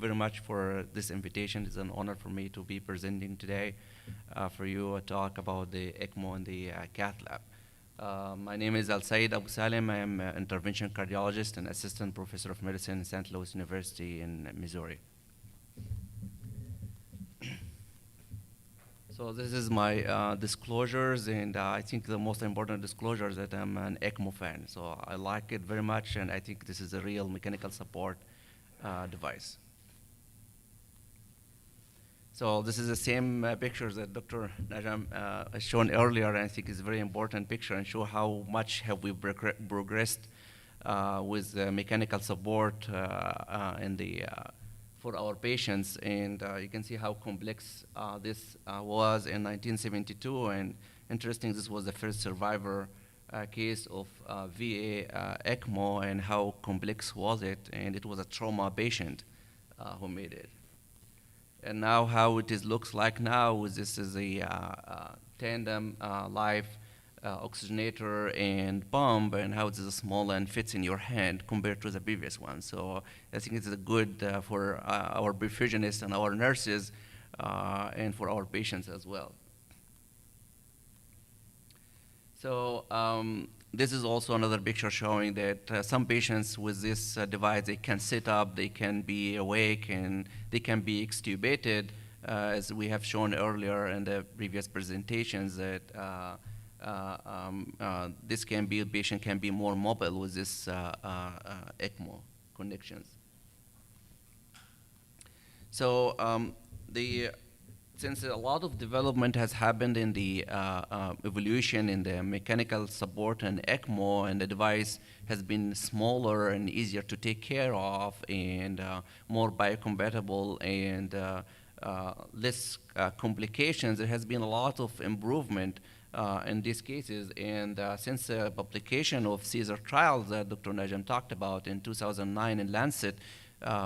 very much for this invitation. It's an honor for me to be presenting today for you a talk about the ECMO and the cath lab. My name is Elsayed Abo-Salem. I am an intervention cardiologist and assistant professor of medicine at St. Louis University in Missouri. So this is my disclosures, and I think the most important disclosure is that I'm an ECMO fan. So I like it very much, and I think this is a real mechanical support device. So this is the same pictures that Dr. Najam has shown earlier, and I think it's a very important picture and show how much have we progressed with mechanical support in the for our patients, and you can see how complex this was in 1972, and interesting, this was the first survivor case of VA ECMO, and how complex was it, and it was a trauma patient who made it. And now how it looks like now, this is a tandem live oxygenator and pump, and how it is small and fits in your hand compared to the previous one. So I think it's good for our perfusionists and our nurses and for our patients as well. So this is also another picture showing that some patients with this device, they can sit up, they can be awake, and they can be extubated, as we have shown earlier in the previous presentations, that this can be, a patient can be more mobile with this ECMO connections. So since a lot of development has happened in the evolution in the mechanical support and ECMO, and the device has been smaller and easier to take care of, and more biocompatible, and less complications, there has been a lot of improvement in these cases. And since the publication of CSAR trials that Dr. Najam talked about in 2009 in Lancet,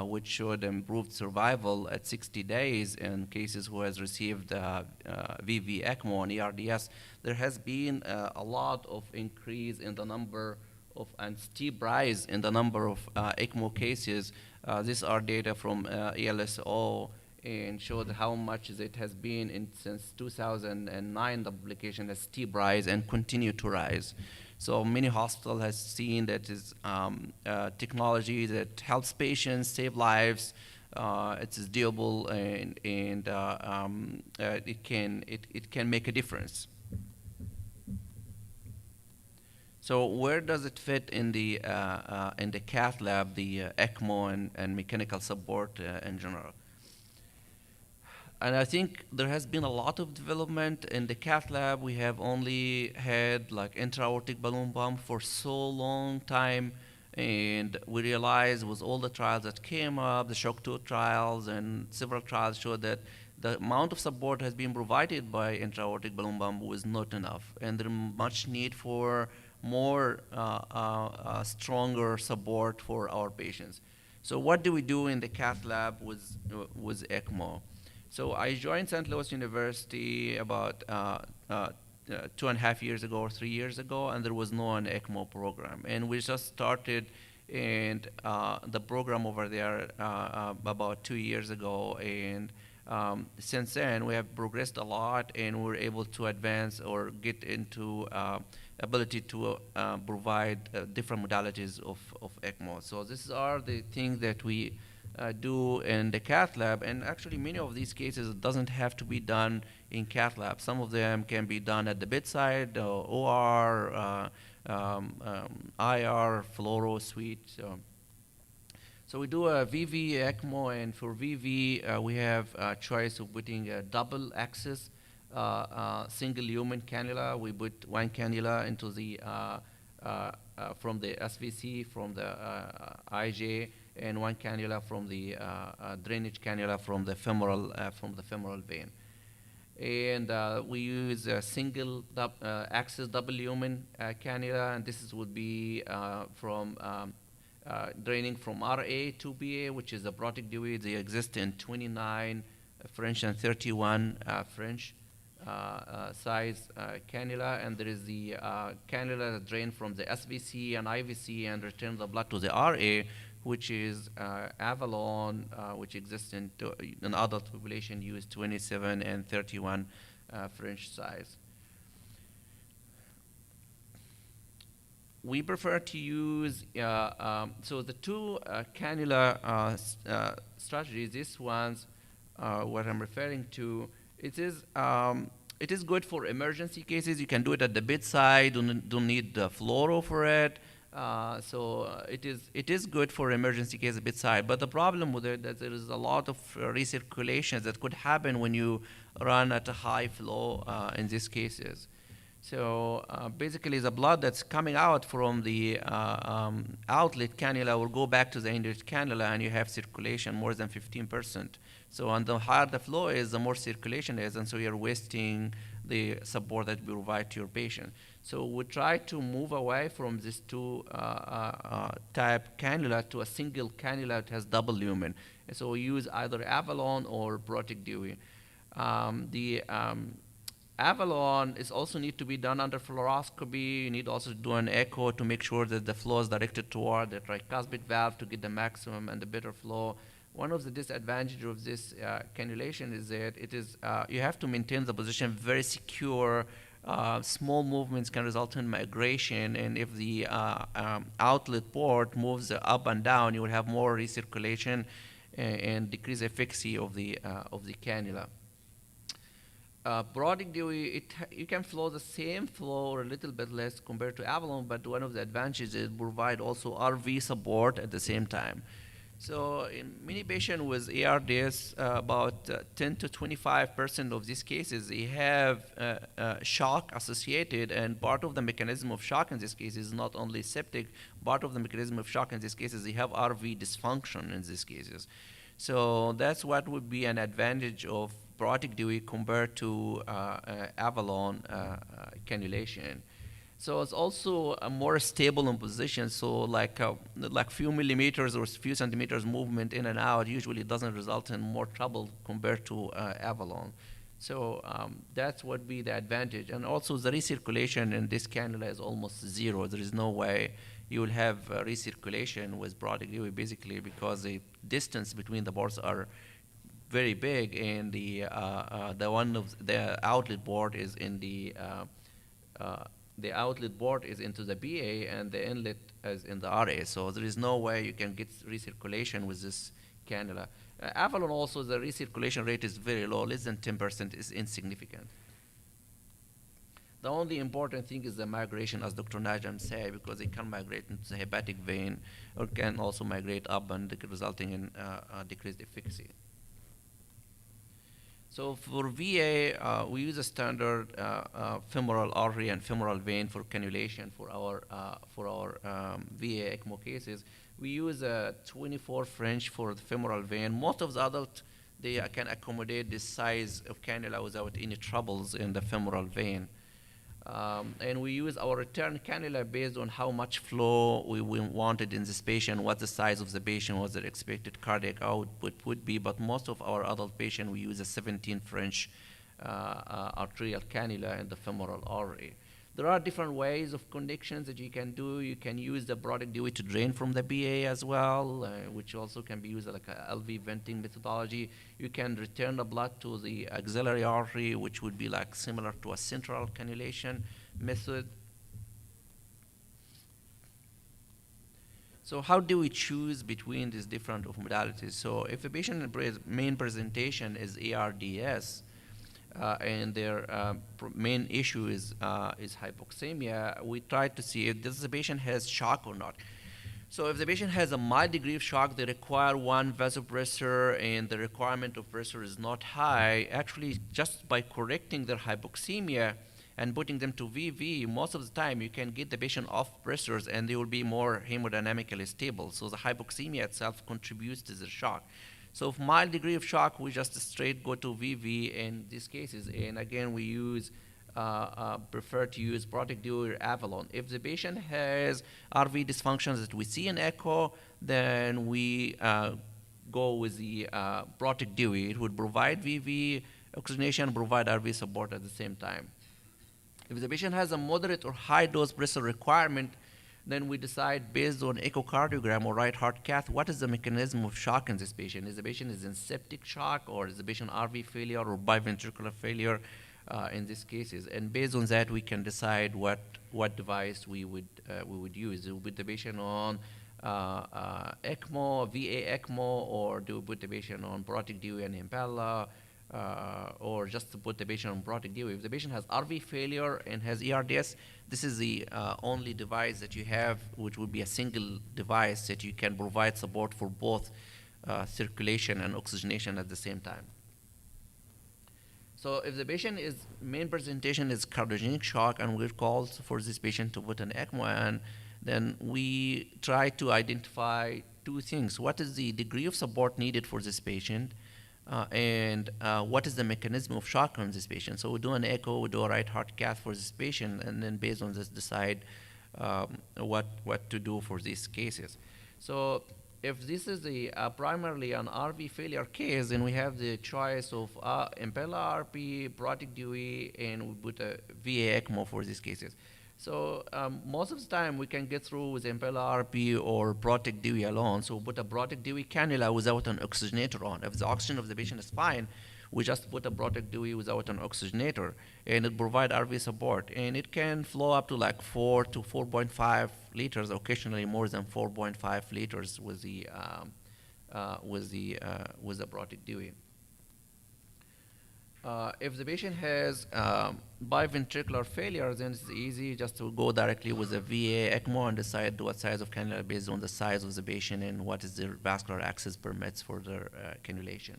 which showed improved survival at 60 days in cases who has received VV ECMO and ARDS, there has been a lot of increase in the number of, and steep rise in the number of ECMO cases. These are data from ELSO, and showed how much it has been since 2009. The publication has steep rise and continue to rise. So many hospitals has seen that is technology that helps patients save lives. It is doable, and it can make a difference. So where does it fit in the cath lab, the ECMO and mechanical support in general? And I think there has been a lot of development in the cath lab. We have only had like intra-aortic balloon pump for so long time, and we realized with all the trials that came up, the shock 2 trials and several trials showed that the amount of support has been provided by intra-aortic balloon pump was not enough, and there much need for more stronger support for our patients. So what do we do in the cath lab with ECMO? So I joined St. Louis University about 2.5 years ago or 3 years ago, and there was no an ECMO program. And we just started and the program over there about 2 years ago. And since then, we have progressed a lot, and we're able to advance or get into ability to provide different modalities of ECMO. So these are the things that we do in the cath lab, and actually many of these cases doesn't have to be done in cath lab. Some of them can be done at the bedside, OR, IR, fluoro suite. So we do a VV ECMO, and for VV we have a choice of putting a double axis single human cannula. We put one cannula into the from the SVC, from the IJ, and one cannula from the drainage cannula from the femoral vein. And we use a single axis double lumen cannula, and this would be from draining from RA to BA, which is a brotic duit. They exist in 29 French and 31 French size cannula, and there is the cannula that drain from the SVC and IVC and return the blood to the RA which is Avalon, which exists in adult population, use 27 and 31 French size. We prefer to use, so the two cannula strategies, these ones, what I'm referring to, it is good for emergency cases. You can do it at the bedside, don't need the fluoro for it. It is good for emergency case bedside, but the problem with it is that there is a lot of recirculation that could happen when you run at a high flow in these cases. So basically, the blood that's coming out from the outlet cannula will go back to the inlet cannula, and you have circulation more than 15%. So, and the higher the flow is, the more circulation is, and so you're wasting the support that we provide to your patient. So we try to move away from this two type cannula to a single cannula that has double lumen. And so we use either Avalon or Protic Dewey. Avalon is also need to be done under fluoroscopy. You need also to do an echo to make sure that the flow is directed toward the tricuspid valve to get the maximum and the better flow. One of the disadvantages of this cannulation is that it is you have to maintain the position very secure. Small movements can result in migration, and if the outlet port moves up and down, you will have more recirculation and decrease efficacy of the cannula. Protic Dewey, you can flow the same flow or a little bit less compared to Avalon, but one of the advantages is provide also RV support at the same time. So in many patients with ARDS, about 10 to 25% of these cases, they have shock associated, and part of the mechanism of shock in this case is not only septic, part of the mechanism of shock in these cases, they have RV dysfunction in these cases. So that's what would be an advantage of Protic Dewey compared to Avalon cannulation. So it's also a more stable in position. So like few millimeters or few centimeters movement in and out usually doesn't result in more trouble compared to Avalon. So that's what would be the advantage. And also the recirculation in this cannula is almost zero. There is no way you will have recirculation with Protic Dewey, basically because the distance between the boards are very big, and the outlet board is in the outlet board is into the BA, and the inlet is in the RA. So there is no way you can get recirculation with this cannula. Avalon also, the recirculation rate is very low, less than 10% is insignificant. The only important thing is the migration, as Dr. Najam said, because it can migrate into the hepatic vein or can also migrate up and resulting in decreased efficacy. So for VA, we use a standard femoral artery and femoral vein for cannulation for our VA ECMO cases. We use a 24 French for the femoral vein. Most of the adults, they can accommodate this size of cannula without any troubles in the femoral vein. And we use our return cannula based on how much flow we wanted in this patient, what the size of the patient, what their expected cardiac output would be. But most of our adult patients, we use a 17 French arterial cannula in the femoral artery. There are different ways of connections that you can do. You can use the Protic Dewey to drain from the BA as well, which also can be used like a LV venting methodology. You can return the blood to the axillary artery, which would be like similar to a central cannulation method. So how do we choose between these different modalities? So if a patient main presentation is ARDS, and their main issue is hypoxemia, we try to see if the patient has shock or not. So if the patient has a mild degree of shock, they require one vasopressor, and the requirement of pressor is not high. Actually, just by correcting their hypoxemia and putting them to VV, most of the time you can get the patient off pressors and they will be more hemodynamically stable. So the hypoxemia itself contributes to the shock. So if mild degree of shock, we just straight go to VV in these cases. And again, we use prefer to use Protic Dewey or Avalon. If the patient has RV dysfunctions that we see in echo, then we go with the Protic Dewey. It would provide VV oxygenation, provide RV support at the same time. If the patient has a moderate or high dose pressor requirement, Then we decide based on echocardiogram or right heart cath, what is the mechanism of shock in this patient? Is the patient in septic shock, or is the patient RV failure or biventricular failure in these cases? And based on that, we can decide what device we would use. Do we put the patient on ECMO, VA ECMO, or do we put the patient on parotid DUI and Impella? Or just to put the patient on parotid DUI. If the patient has RV failure and has ARDS, this is the only device that you have, which would be a single device that you can provide support for both circulation and oxygenation at the same time. So if the patient is, main presentation is cardiogenic shock, and we're called for this patient to put an ECMO in, then we try to identify two things. What is the degree of support needed for this patient? And what is the mechanism of shock on this patient? So we do an echo, we do a right heart cath for this patient, and then based on this decide what to do for these cases. So if this is primarily an RV failure case, then we have the choice of Impella RP, parotid DUI, and we put a VA ECMO for these cases. So most of the time we can get through with Impella RP or parotid DUI alone. So we put a parotid DUI cannula without an oxygenator on. If the oxygen of the patient is fine, we just put a parotid DUI without an oxygenator, and it provides RV support. And it can flow up to like 4 to 4.5 liters, occasionally more than 4.5 liters with the parotid DUI. If the patient has biventricular failure, then it's easy just to go directly with a VA ECMO and decide what size of cannula based on the size of the patient and what is their vascular access permits for their cannulation.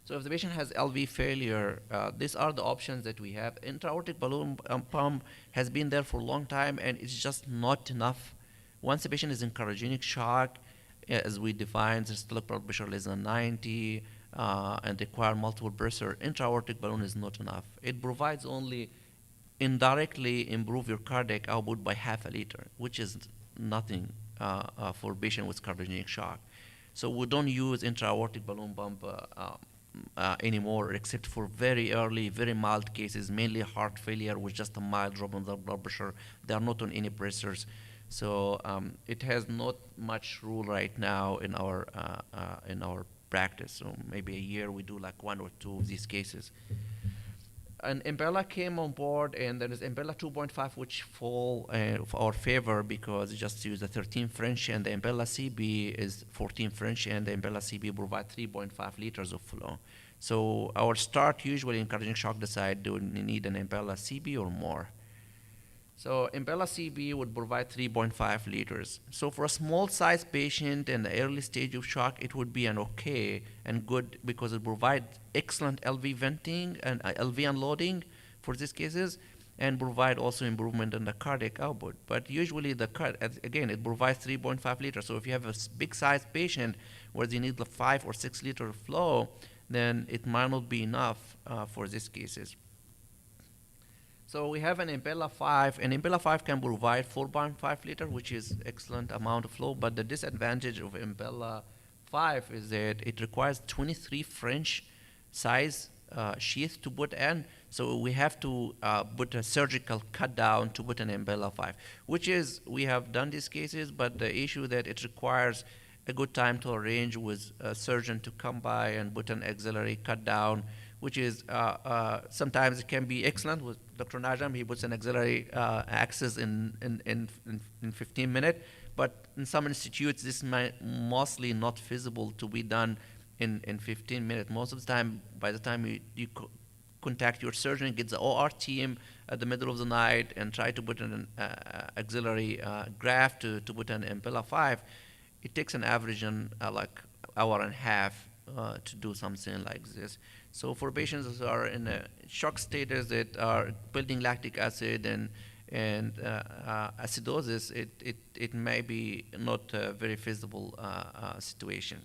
So if the patient has LV failure, these are the options that we have. Intra-aortic balloon pump has been there for a long time, and it's just not enough. Once the patient is in cardiogenic shock, as we defined, systolic blood pressure less than 90, and require multiple pressure, intra-aortic balloon is not enough. It provides only indirectly improve your cardiac output by half a liter, which is nothing for patient with cardiogenic shock. So we don't use intra-aortic balloon pump anymore, except for very early, very mild cases, mainly heart failure with just a mild drop in the blood pressure. They are not on any pressors. So it has not much rule right now in our practice. So maybe a year we do like 1 or 2 of these cases. And Impella came on board, and there is Impella 2.5, which fall for our favor because you just use the 13 French, and the Impella CB is 14 French, and the Impella CB provide 3.5 liters of flow. So our start usually in cardiogenic shock decide do we need an Impella CB or more. So Impella CB would provide 3.5 liters. So for a small size patient in the early stage of shock, it would be an okay and good because it provides excellent LV venting and LV unloading for these cases, and provide also improvement in the cardiac output. But usually again, it provides 3.5 liters. So if you have a big size patient where they need the 5 or 6 liter flow, then it might not be enough for these cases. So we have an Impella 5, and Impella 5 can provide 4.5 liter, which is excellent amount of flow, but the disadvantage of Impella 5 is that it requires 23 French size sheath to put in, so we have to put a surgical cut down to put an Impella 5, which is, we have done these cases, but the issue that it requires a good time to arrange with a surgeon to come by and put an axillary cut down, which is sometimes it can be excellent. With Dr. Najam, he puts an axillary access in 15 minutes, but in some institutes, this might mostly not feasible to be done in 15 minutes. Most of the time, by the time you contact your surgeon, get the OR team at the middle of the night and try to put in an axillary graft to put an Impella 5, it takes an average like hour and a half to do something like this. So for patients that are in a shock status that are building lactic acid and acidosis, it may be not a very feasible situation.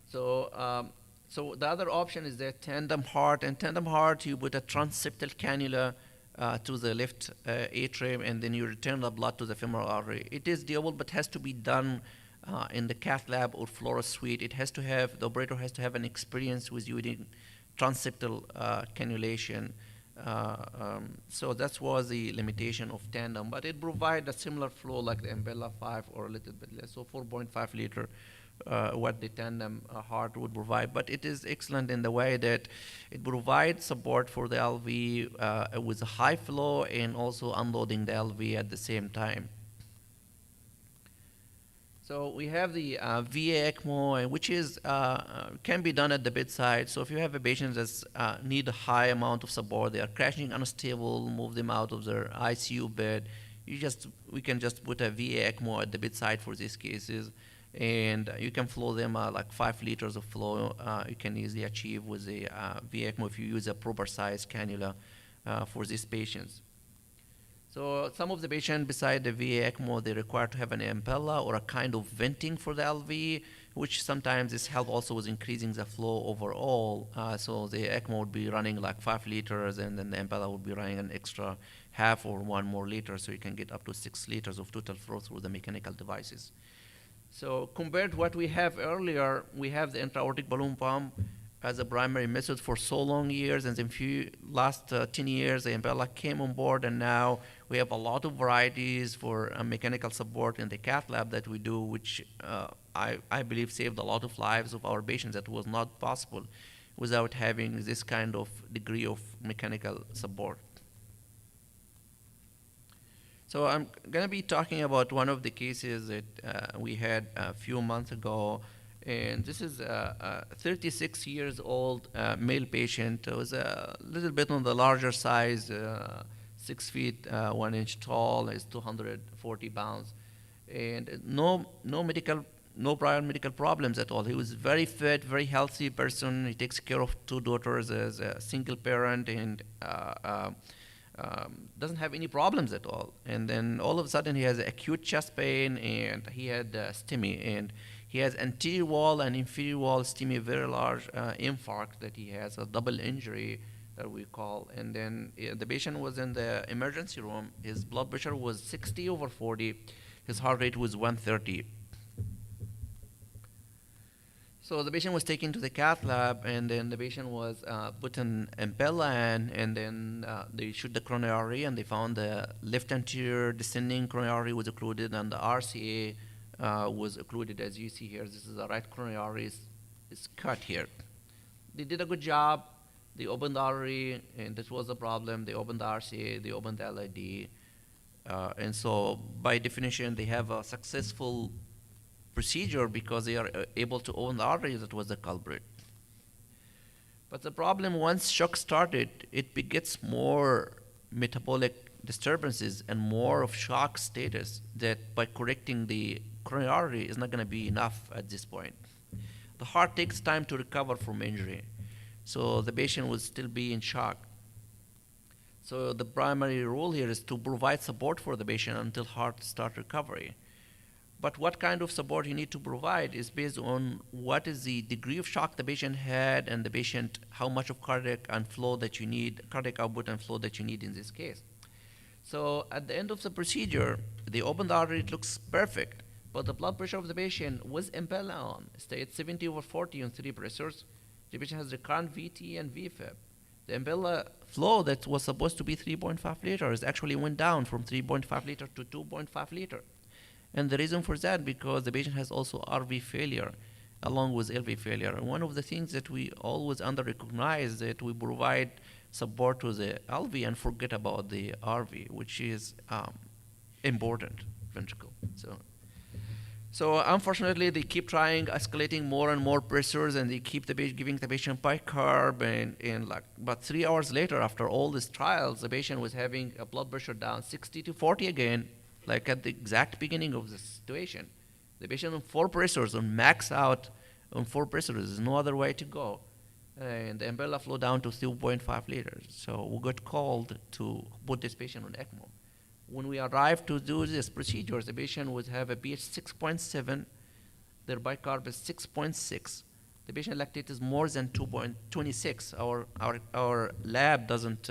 So so the other option is the tandem heart. And tandem heart, you put a transseptal cannula to the left atrium, and then you return the blood to the femoral artery. It is doable, but has to be done in the cath lab or fluorous suite. It has to have, the operator has to have an experience with using transseptal cannulation So that was the limitation of tandem, but it provides a similar flow like the Impella 5 or a little bit less, so 4.5 liter, what the tandem heart would provide. But it is excellent in the way that it provides support for the LV with a high flow and also unloading the LV at the same time. So we have the VA ECMO, which is can be done at the bedside. So if you have a patient that need a high amount of support, they are crashing unstable, move them out of their ICU bed. We can just put a VA ECMO at the bedside for these cases, and you can flow them like 5 liters of flow. You can easily achieve with the VA ECMO if you use a proper size cannula for these patients. So some of the patients beside the VA ECMO, they require to have an impella or a kind of venting for the LV, which sometimes is help also with increasing the flow overall. So the ECMO would be running like 5 liters, and then the impella would be running an extra half or 1 more liter, so you can get up to 6 liters of total flow through the mechanical devices. So compared to what we have earlier, we have the intra-aortic balloon pump as a primary method for so long years, and in last 10 years, the impella came on board, and now we have a lot of varieties for mechanical support in the cath lab that we do, which I believe saved a lot of lives of our patients that was not possible without having this kind of degree of mechanical support. So I'm going to be talking about one of the cases that we had a few months ago. And this is a 36 years old male patient. It was a little bit on the larger size, 6 feet 1 inch tall, is 240 pounds, and no prior medical problems at all. He was very fit, very healthy person. He takes care of 2 daughters as a single parent, and doesn't have any problems at all. And then all of a sudden he has acute chest pain, and he had STEMI, and he has anterior wall and inferior wall STEMI, very large infarct that he has, a double injury that we call. And then the patient was in the emergency room. His blood pressure was 60/40. His heart rate was 130. So the patient was taken to the cath lab, and then the patient was put in impella, and then they shoot the coronary artery, and they found the left anterior descending coronary artery was occluded, and the RCA was occluded, as you see here. This is the right coronary artery is cut here. They did a good job. They opened the artery, and this was the problem. They opened the RCA, they opened the LID, and so by definition, they have a successful procedure because they are able to open the artery that was the culprit. But the problem, once shock started, it begets more metabolic disturbances and more of shock status that by correcting the coronary artery is not going to be enough at this point. The heart takes time to recover from injury, so the patient will still be in shock. So the primary role here is to provide support for the patient until heart start recovery. But what kind of support you need to provide is based on what is the degree of shock the patient had, and the patient, how much of cardiac and flow that you need, cardiac output and flow that you need in this case. So at the end of the procedure, they open the artery, it looks perfect, but the blood pressure of the patient was impella on, stay at 70/40 on 3 pressors. The patient has recurrent VT and VFib. The impella flow that was supposed to be 3.5 liters actually went down from 3.5 liter to 2.5 liter. And the reason for that, because the patient has also RV failure along with LV failure. And one of the things that we always under-recognize that we provide support to the LV and forget about the RV, which is important ventricle. So unfortunately, they keep trying, escalating more and more pressures, and they keep giving the patient bicarb, and but 3 hours later, after all these trials, the patient was having a blood pressure down 60/40 again, like at the exact beginning of the situation. The patient on 4 pressors, on max out on 4 pressors, there's no other way to go. And the impella flow down to 2.5 liters. So we got called to put this patient on ECMO. When we arrived to do this procedure, the patient would have a pH 6.7, their bicarb is 6.6. The patient lactate is more than 2.26. Our lab doesn't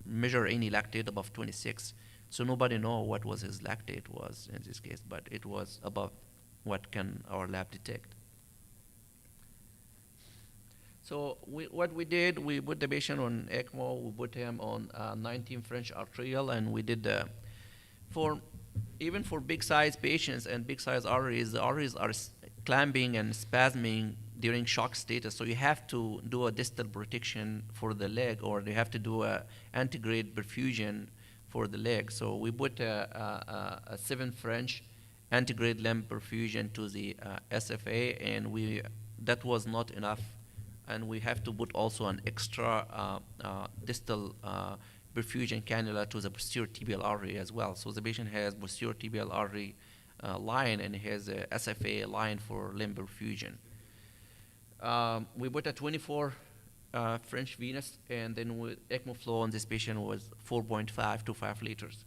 measure any lactate above 26. So nobody know what was his lactate was in this case, but it was above what can our lab detect. So what we did, we put the patient on ECMO, we put him on 19 French arterial, and we did for even for big size patients and big size arteries, the arteries are clamping and spasming during shock status. So you have to do a distal protection for the leg, or you have to do a antegrade perfusion for the leg. So we put a 7 French antegrade limb perfusion to the SFA, and that was not enough, and we have to put also an extra distal perfusion cannula to the posterior tibial artery as well. So the patient has posterior tibial artery line and has a SFA line for limb perfusion. We put a 24 French venous, and then with ECMO flow on this patient was 4.5 to 5 liters.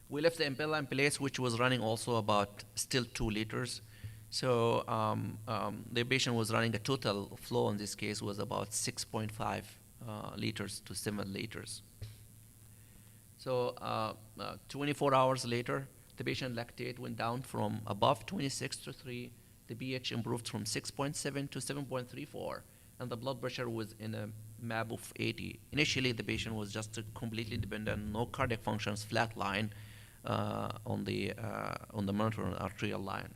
We left the impella in place, which was running also about still 2 liters. So the patient was running a total flow in this case was about 6.5 liters to 7 liters. So 24 hours later, the patient lactate went down from above 26 to 3. The pH improved from 6.7 to 7.34, and the blood pressure was in a MAB of 80. Initially, the patient was just completely dependent, no cardiac functions, flat line on the monitor arterial line.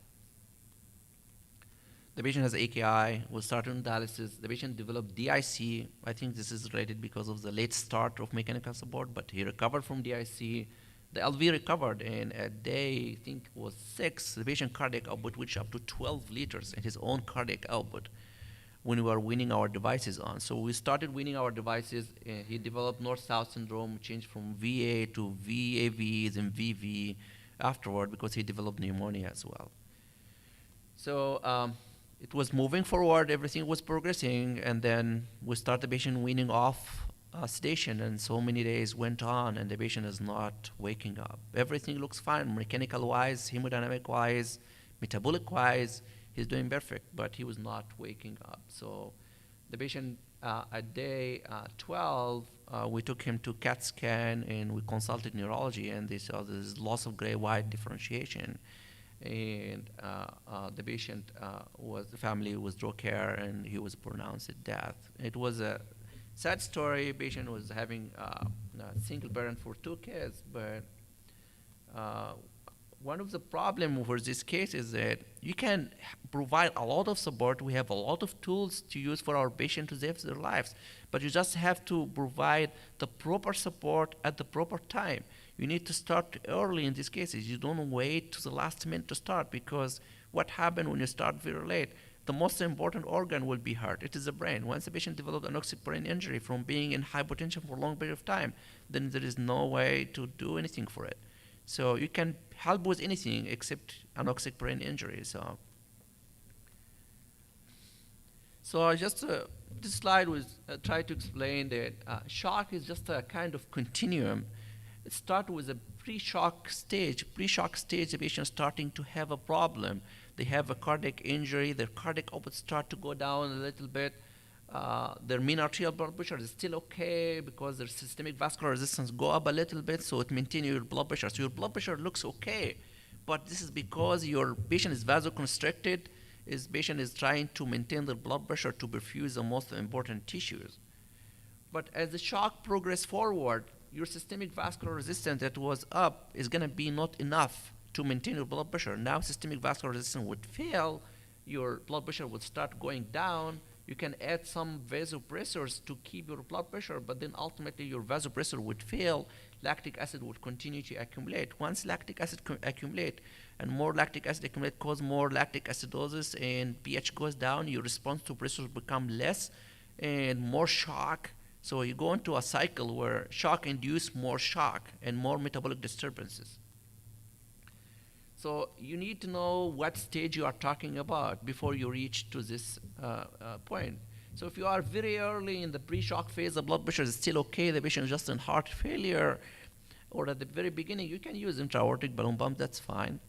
The patient has AKI, was started on dialysis. The patient developed DIC. I think this is related because of the late start of mechanical support, but he recovered from DIC. The LV recovered, and at day, I think was 6, the patient cardiac output reached up to 12 liters in his own cardiac output when we were weaning our devices on. So we started weaning our devices, and he developed north-south syndrome, changed from VA to VAV, then VV afterward because he developed pneumonia as well. So it was moving forward, everything was progressing, and then we started the patient weaning off sedation, and so many days went on, and the patient is not waking up. Everything looks fine, mechanical-wise, hemodynamic-wise, metabolic-wise, he's doing perfect, but he was not waking up. So the patient at day 12, we took him to CAT scan, and we consulted neurology, and they saw this loss of gray-white differentiation. And the patient the family withdrew care, and he was pronounced death. It was a sad story. Patient was having a single parent for 2 kids, but one of the problems for this case is that you can provide a lot of support. We have a lot of tools to use for our patient to save their lives, but you just have to provide the proper support at the proper time. You need to start early in these cases. You don't wait to the last minute to start, because what happens when you start very late? The most important organ will be hurt. It is the brain. Once the patient develops anoxic brain injury from being in hypotension for a long period of time, then there is no way to do anything for it. So you can help with anything except anoxic brain injury. So I just this slide was try to explain that shock is just a kind of continuum. It starts with a pre-shock stage. Pre-shock stage, the patient starting to have a problem. They have a cardiac injury. Their cardiac output start to go down a little bit. Their mean arterial blood pressure is still okay because their systemic vascular resistance go up a little bit, so it maintains your blood pressure. So your blood pressure looks okay, but this is because your patient is vasoconstricted. His patient is trying to maintain their blood pressure to perfuse the most important tissues. But as the shock progresses forward, your systemic vascular resistance that was up is going to be not enough to maintain your blood pressure. Now systemic vascular resistance would fail, your blood pressure would start going down. You can add some vasopressors to keep your blood pressure, but then ultimately your vasopressor would fail. Lactic acid would continue to accumulate. Once lactic acid accumulate and more lactic acid accumulate cause more lactic acidosis, and pH goes down, your response to pressors become less and more shock. So you go into a cycle where shock induces more shock and more metabolic disturbances. So you need to know what stage you are talking about before you reach to this point. So if you are very early in the pre-shock phase, the blood pressure is still okay, the patient is just in heart failure, or at the very beginning, you can use intra-aortic balloon pump, that's fine.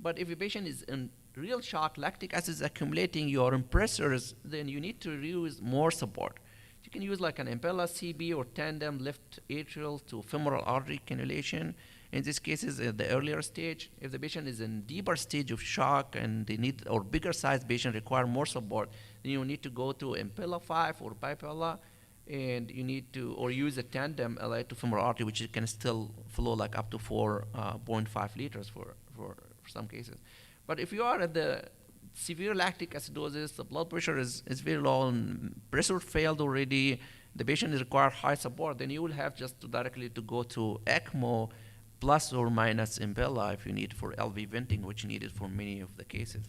But if a patient is in real shock, lactic acid is accumulating, your impressors, then you need to use more support. You can use like an Impella CB or tandem left atrial to femoral artery cannulation, In these cases, at the earlier stage, if the patient is in deeper stage of shock and they need, or bigger size patient require more support, then you need to go to Impella 5 or Bipella, and you need to, or use a tandem LA to femoral artery, which can still flow like up to 4.5 liters for some cases. But if you are at the severe lactic acidosis, the blood pressure is very low, and pressure failed already, the patient require high support, then you will have just to directly to go to ECMO plus or minus Impella if you need for LV venting, which needed for many of the cases.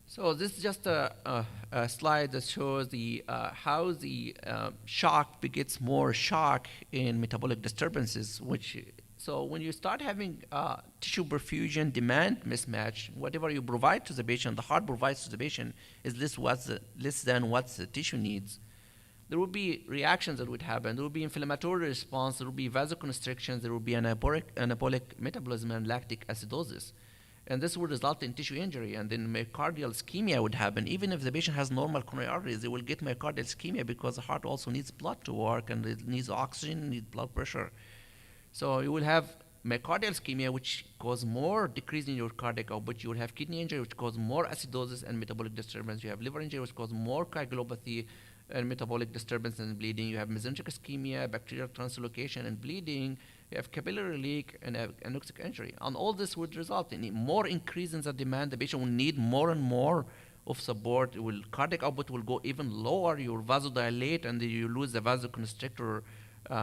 So this is just a slide that shows the how the shock begets more shock in metabolic disturbances. So when you start having tissue perfusion demand mismatch, whatever you provide to the patient, the heart provides to the patient, is less than what the tissue needs. There will be reactions that would happen. There will be inflammatory response. There will be vasoconstrictions. There will be anabolic metabolism and lactic acidosis. And this would result in tissue injury, and then myocardial ischemia would happen. Even if the patient has normal coronary arteries, they will get myocardial ischemia because the heart also needs blood to work, and it needs oxygen, needs blood pressure. So you will have myocardial ischemia, which cause more decrease in your cardiac output. You will have kidney injury, which cause more acidosis and metabolic disturbance. You have liver injury, which cause more coagulopathy and metabolic disturbance and bleeding. You have mesenteric ischemia, bacterial translocation and bleeding. You have capillary leak and anoxic injury. And all this would result in more increase in the demand. The patient will need more and more of support. Cardiac output will go even lower. You will vasodilate, and then you lose the vasoconstrictor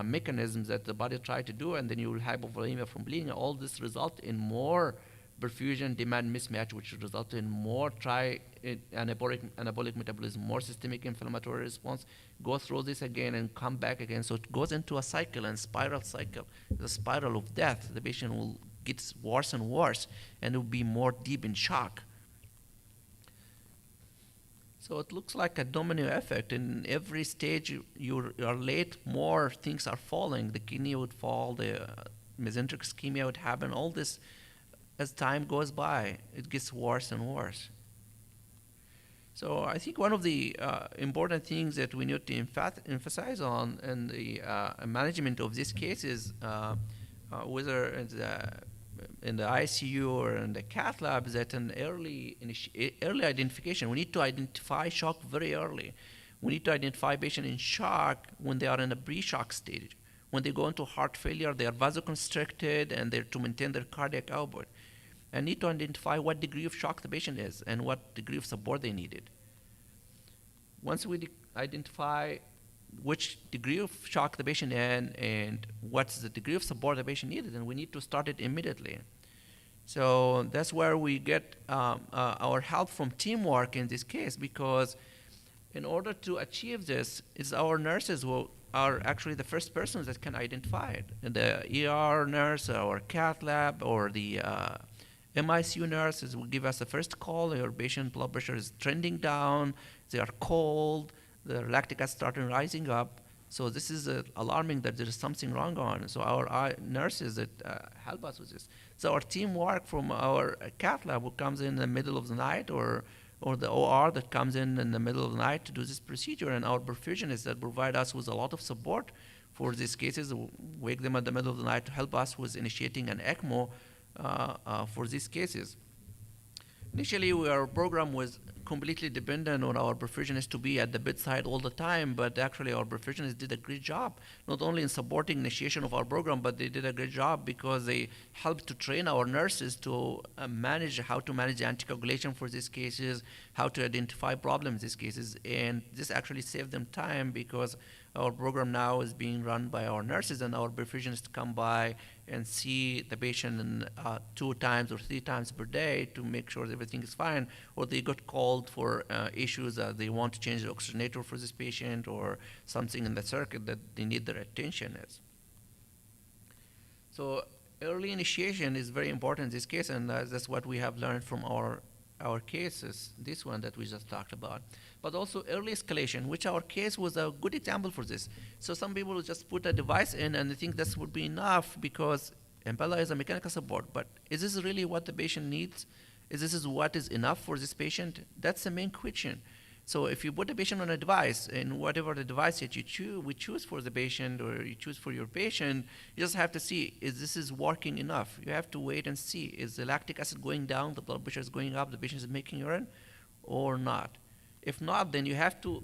mechanisms that the body tried to do, and then you will have hypovolemia from bleeding. All this result in more perfusion demand mismatch, which will result in more anabolic metabolism, more systemic inflammatory response. Go through this again and come back again. So it goes into a cycle and spiral cycle, the spiral of death. The patient will get worse and worse, and will be more deep in shock. So it looks like a domino effect. In every stage you are late, more things are falling. The kidney would fall, the mesenteric ischemia would happen. All this, as time goes by, it gets worse and worse. So I think one of the important things that we need to emphasize on in the management of this case is whether in the ICU or in the cath lab, is that an early identification. We need to identify shock very early. We need to identify patient in shock when they are in a pre-shock stage. When they go into heart failure, they are vasoconstricted and they're to maintain their cardiac output. And need to identify what degree of shock the patient is and what degree of support they needed. Once we identify which degree of shock the patient in and what's the degree of support the patient needed, and we need to start it immediately. So that's where we get our help from teamwork in this case, because in order to achieve this, it's our nurses who are actually the first persons that can identify it. And the ER nurse or cath lab or the MICU nurses will give us the first call. Your patient blood pressure is trending down, they are cold, the lactic acid started rising up. So this is alarming that there is something wrong on. So our nurses that help us with this. So our teamwork from our cath lab who comes in the middle of the night, or the OR that comes in the middle of the night to do this procedure, and our perfusionists that provide us with a lot of support for these cases, wake them at the middle of the night to help us with initiating an ECMO for these cases. Initially, our program was completely dependent on our perfusionists to be at the bedside all the time, but actually our perfusionists did a great job, not only in supporting initiation of our program, but they did a great job because they helped to train our nurses to manage how to manage anticoagulation for these cases, how to identify problems in these cases, and this actually saved them time because our program now is being run by our nurses, and our perfusionists come by and see the patient 2 times or 3 times per day to make sure that everything is fine, or they got called for issues that they want to change the oxygenator for this patient or something in the circuit that they need their attention is. So early initiation is very important in this case, and that's what we have learned from our cases, this one that we just talked about. But also early escalation, which our case was a good example for this. So some people will just put a device in and they think this would be enough because Impella is a mechanical support. But is this really what the patient needs? Is this what is enough for this patient? That's the main question. So if you put the patient on a device, and whatever the device that we choose for the patient or you choose for your patient, you just have to see, is this is working enough? You have to wait and see, is the lactic acid going down, the blood pressure is going up, the patient is making urine, or not? If not, then you have to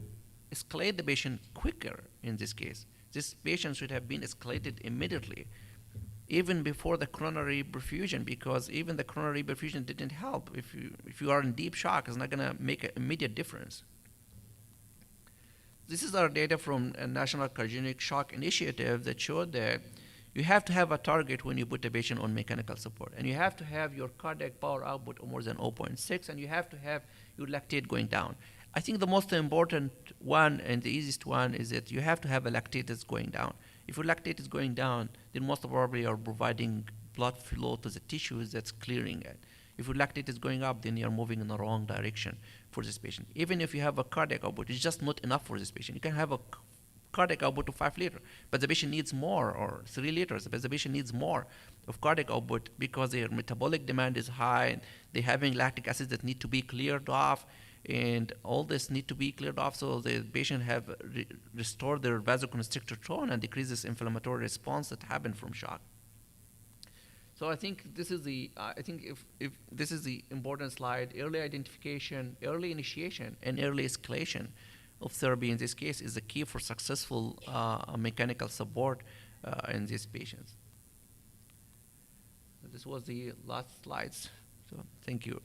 escalate the patient quicker in this case. This patient should have been escalated immediately, even before the coronary perfusion, because even the coronary perfusion didn't help. If you are in deep shock, it's not going to make an immediate difference. This is our data from a National Cardiogenic Shock Initiative that showed that you have to have a target when you put the patient on mechanical support, and you have to have your cardiac power output of more than 0.6, and you have to have your lactate going down. I think the most important one and the easiest one is that you have to have a lactate that's going down. If your lactate is going down, then most probably you're providing blood flow to the tissues that's clearing it. If your lactate is going up, then you're moving in the wrong direction for this patient. Even if you have a cardiac output, it's just not enough for this patient. You can have a cardiac output of 5 liters, but the patient needs more, or 3 liters, but the patient needs more of cardiac output because their metabolic demand is high, and they're having lactic acids that need to be cleared off, and all this need to be cleared off so the patient have restored their vasoconstrictor tone and decrease this inflammatory response that happened from shock. So I think this is the if this is the important slide. Early identification, early initiation, and early escalation of therapy in this case is the key for successful mechanical support in these patients. This was the last slides. So thank you.